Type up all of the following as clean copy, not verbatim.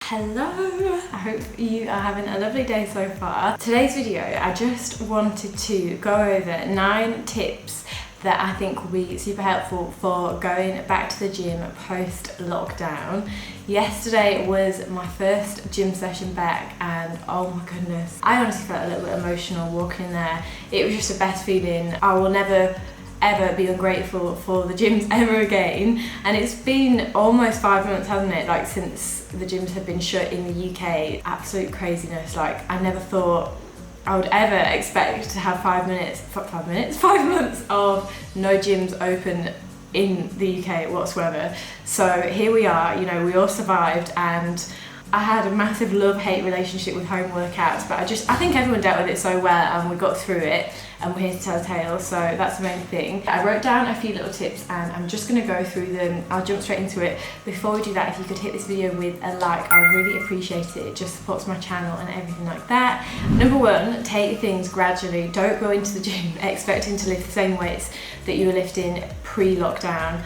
Hello, I hope you are having a lovely day so far. Today's video, I just wanted to go over 9 tips that I think will be super helpful for going back to the gym post-lockdown. Yesterday was my first gym session back and oh my goodness, I honestly felt a little bit emotional walking in there. It was just the best feeling. I will never ever be ungrateful for the gyms ever again, and it's been almost 5 months, hasn't it, like since the gyms have been shut in the UK. Absolute craziness. Like, I never thought I would ever expect to have 5 months of no gyms open in the UK whatsoever. So here we are, you know, we all survived, and I had a massive love-hate relationship with home workouts, but I think everyone dealt with it so well and we got through it, and we're here to tell a tale, so that's the main thing. I wrote down a few little tips and I'm just going to go through them. I'll jump straight into it. Before we do that, if you could hit this video with a like, I would really appreciate it. It just supports my channel and everything like that. Number 1, take things gradually. Don't go into the gym expecting to lift the same weights that you were lifting pre-lockdown.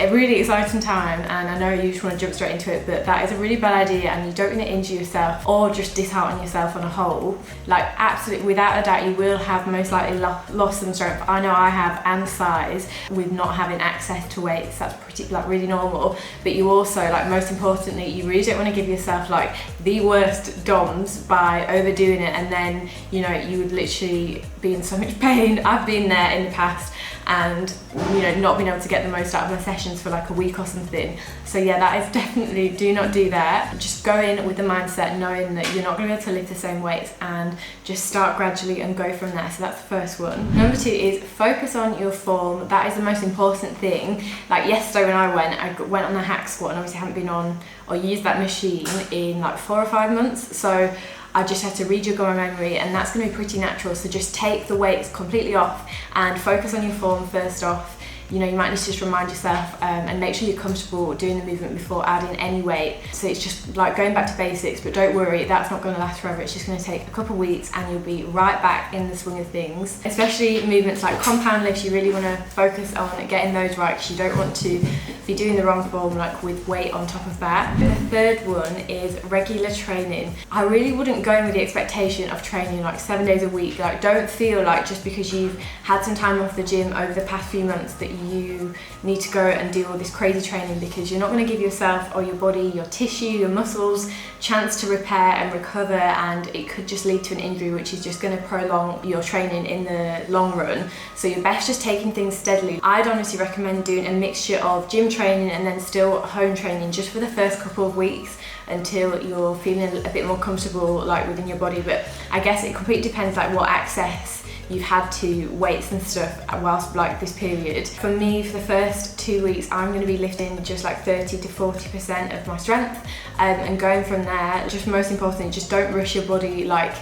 A really exciting time, and I know you just want to jump straight into it, but that is a really bad idea, and you don't want to injure yourself or just dishearten yourself on a whole. Like, absolutely, without a doubt, you will have most likely lost some strength. I know I have, and size, with not having access to weights. That's pretty, like, really normal. But you also, like, most importantly, you really don't want to give yourself like the worst DOMs by overdoing it, and then, you know, you would literally be in so much pain. I've been there in the past, and, you know, not being able to get the most out of my sessions for like a week or something. So yeah, that is definitely, do not do that. Just go in with the mindset knowing that you're not going to be able to lift the same weights, and just start gradually and go from there. So that's the first one. Number 2 is focus on your form. That is the most important thing. Like yesterday when I went on the hack squat, and obviously I haven't been on or used that machine in like 4 or 5 months. So I just had to rejig my memory, and that's going to be pretty natural. So just take the weights completely off and focus on your form first off. You know, you might need to just remind yourself and make sure you're comfortable doing the movement before adding any weight. So it's just like going back to basics, but don't worry, that's not going to last forever. It's just going to take a couple of weeks and you'll be right back in the swing of things. Especially movements like compound lifts, you really want to focus on getting those right, because you don't want to be doing the wrong form like with weight on top of that. The third one is regular training. I really wouldn't go in with the expectation of training like 7 days a week. Like, don't feel like just because you've had some time off the gym over the past few months that you need to go and do all this crazy training, because you're not going to give yourself or your body, your tissue, your muscles chance to repair and recover, and it could just lead to an injury, which is just going to prolong your training in the long run. So you're best just taking things steadily. I'd honestly recommend doing a mixture of gym training and then still home training just for the first couple of weeks until you're feeling a bit more comfortable like within your body. But I guess it completely depends like what access you've had to weights and stuff whilst like this period. For me, for the first 2 weeks, I'm going to be lifting just like 30 to 40% of my strength, and going from there. Just most importantly, just don't rush your body. Like,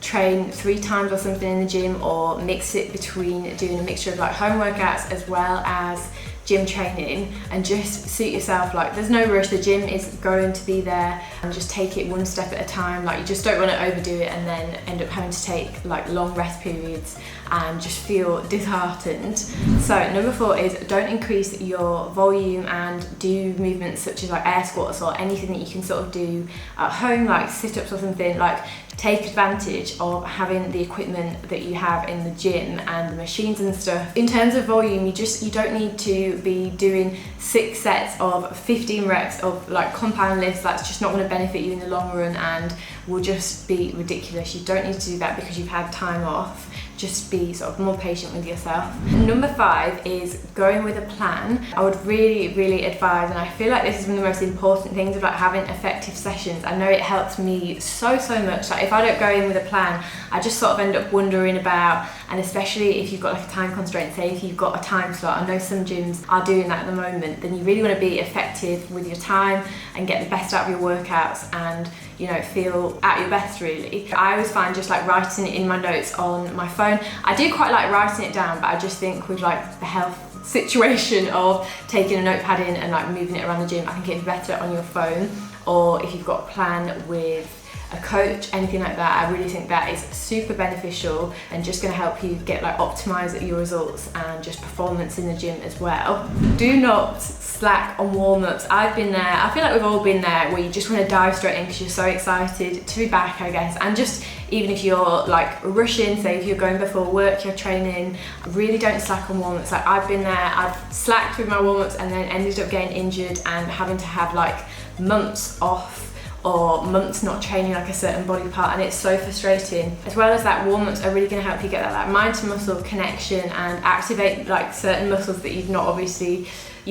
train 3 times or something in the gym, or mix it between doing a mixture of like home workouts as well as gym training, and just suit yourself. Like, there's no rush, the gym is going to be there, and just take it one step at a time. Like, you just don't want to overdo it and then end up having to take like long rest periods and just feel disheartened. So number 4 is don't increase your volume and do movements such as like air squats or anything that you can sort of do at home, like sit-ups or something. Like, take advantage of having the equipment that you have in the gym and the machines and stuff. In terms of volume, you don't need to be doing 6 sets of 15 reps of like compound lifts. That's just not going to benefit you in the long run and will just be ridiculous. You don't need to do that because you've had time off. Just be sort of more patient with yourself. Number 5 is going with a plan. I would really advise, and I feel like this is one of the most important things about having effective sessions. I know it helps me so much. Like, if I don't go in with a plan, I just sort of end up wondering about, and especially if you've got like a time constraint, say if you've got a time slot, I know some gyms are doing that at the moment, then you really want to be effective with your time and get the best out of your workouts and, you know, feel at your best really. I always find just like writing it in my notes on my phone. I do quite like writing it down, but I just think with like the health situation of taking a notepad in and like moving it around the gym, I think it's better on your phone, or if you've got a plan with a coach, anything like that, I really think that is super beneficial and just going to help you get like optimize your results and just performance in the gym as well. Do not slack on warm-ups. I've been there, I feel like we've all been there, where you just want to dive straight in because you're so excited to be back, I guess. And just even if you're like rushing, say if you're going before work, you're training, really don't slack on warm-ups. Like I've been there, I've slacked with my warm-ups and then ended up getting injured and having to have like months off or months not training like a certain body part, and it's so frustrating. As well as that, warm-ups are really going to help you get that like mind to muscle connection and activate like certain muscles that you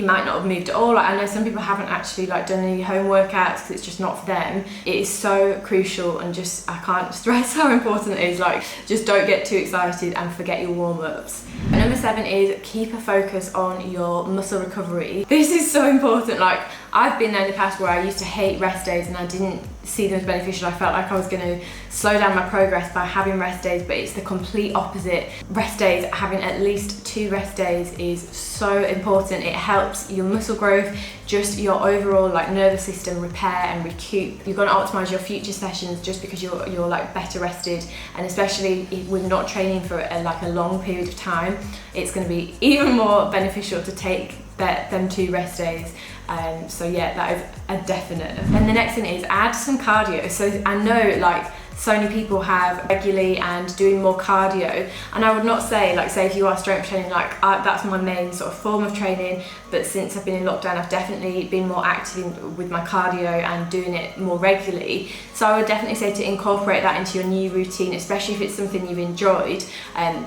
might not have moved at all. Like I know some people haven't actually like done any home workouts because it's just not for them. It is so crucial, and just I can't stress how important it is. Like just don't get too excited and forget your warm-ups. And number 7 is keep a focus on your muscle recovery. This is so important. Like I've been there in the past where I used to hate rest days and I didn't see them as beneficial. I felt like I was going to slow down my progress by having rest days, but it's the complete opposite. Rest days, having at least 2 rest days is so important. It helps your muscle growth, just your overall like nervous system repair and recoup. You're going to optimize your future sessions just because you're like better rested, and especially with not training for like a long period of time, it's going to be even more beneficial to take them 2 rest days. So yeah, that is a definite. And the next thing is add some cardio. So I know like so many people have regularly and doing more cardio, and I would not say like, say if you are strength training, like that's my main sort of form of training, but since I've been in lockdown I've definitely been more active with my cardio and doing it more regularly. So I would definitely say to incorporate that into your new routine, especially if it's something you've enjoyed,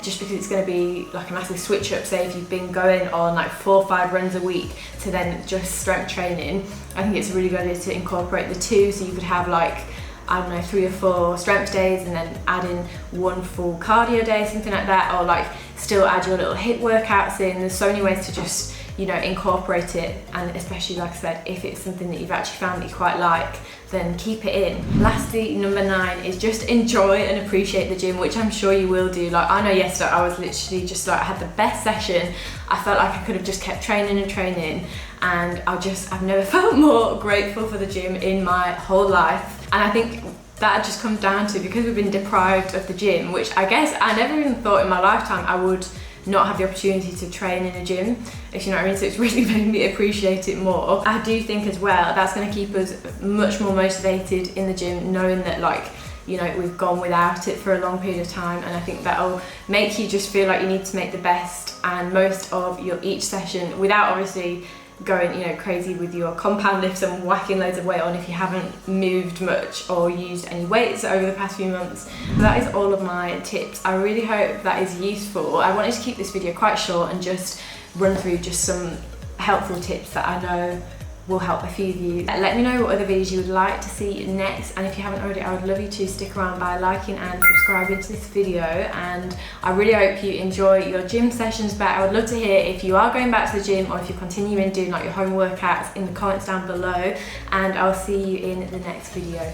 just because it's going to be like a massive switch up. Say if you've been going on like 4 or 5 runs a week to then just strength training, I think it's a really good idea to incorporate the 2, so you could have like, I don't know, 3 or 4 strength days and then add in 1 full cardio day, something like that, or like still add your little HIIT workouts in. There's so many ways to just, you know, incorporate it, and especially like I said, if it's something that you've actually found that you quite like, then keep it in. Lastly, number 9 is just enjoy and appreciate the gym, which I'm sure you will do. Like I know yesterday I was literally just like, I had the best session. I felt like I could have just kept training and training, and I've never felt more grateful for the gym in my whole life. And I think that just comes down to, because we've been deprived of the gym, which I guess I never even thought in my lifetime I would not have the opportunity to train in a gym, if you know what I mean. So it's really made me appreciate it more. I do think as well that's going to keep us much more motivated in the gym, knowing that like, you know, we've gone without it for a long period of time, and I think that'll make you just feel like you need to make the best and most of your each session, without obviously going, you know, crazy with your compound lifts and whacking loads of weight on if you haven't moved much or used any weights over the past few months. So that is all of my tips. I really hope that is useful. I wanted to keep this video quite short and just run through just some helpful tips that I know will help a few of you. Let me know what other videos you would like to see next, and if you haven't already, I would love you to stick around by liking and subscribing to this video. And I really hope you enjoy your gym sessions back. I would love to hear if you are going back to the gym or if you're continuing doing like your home workouts in the comments down below, and I'll see you in the next video.